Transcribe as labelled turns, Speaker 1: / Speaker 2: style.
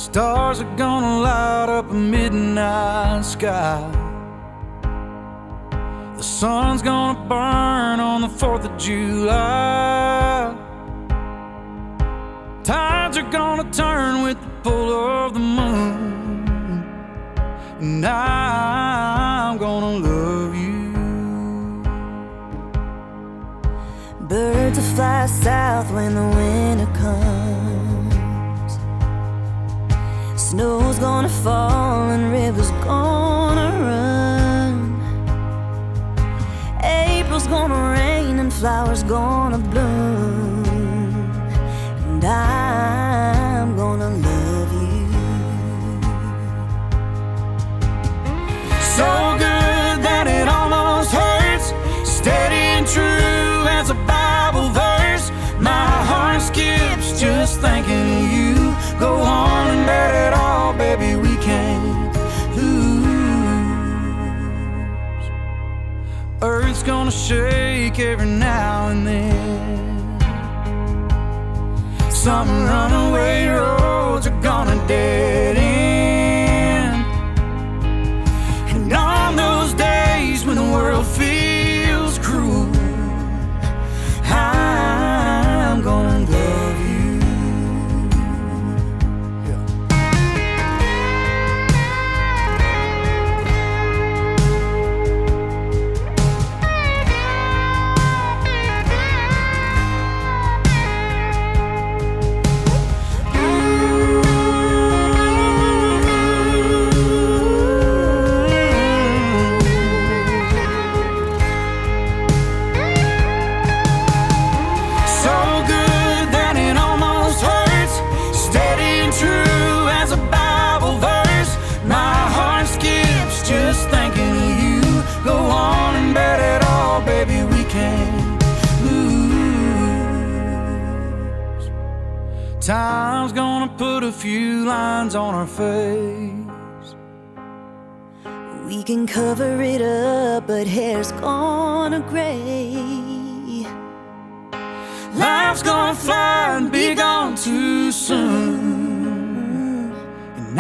Speaker 1: Stars are gonna light up a midnight sky. The sun's gonna burn on the 4th of July. Tides are gonna turn with the pull of the moon, and I'm gonna love you.
Speaker 2: Birds will fly south when the winter comes. Snow's gonna fall and rivers gonna run. April's gonna rain and flowers gonna bloom, and I'm gonna love you.
Speaker 1: So good that it almost hurts, steady and true as a Bible verse. My heart skips just thinking of you. Go on and bet it all, baby, we can't lose. Earth's gonna shake every now and then. Some runaway roads are gonna dead end. And on those days when the world feels cruel, I'm gonna love you. Time's gonna put a few lines on our face.
Speaker 2: We can cover it up, but hair's gonna gray.
Speaker 1: Life's gonna fly and be gone too soon, and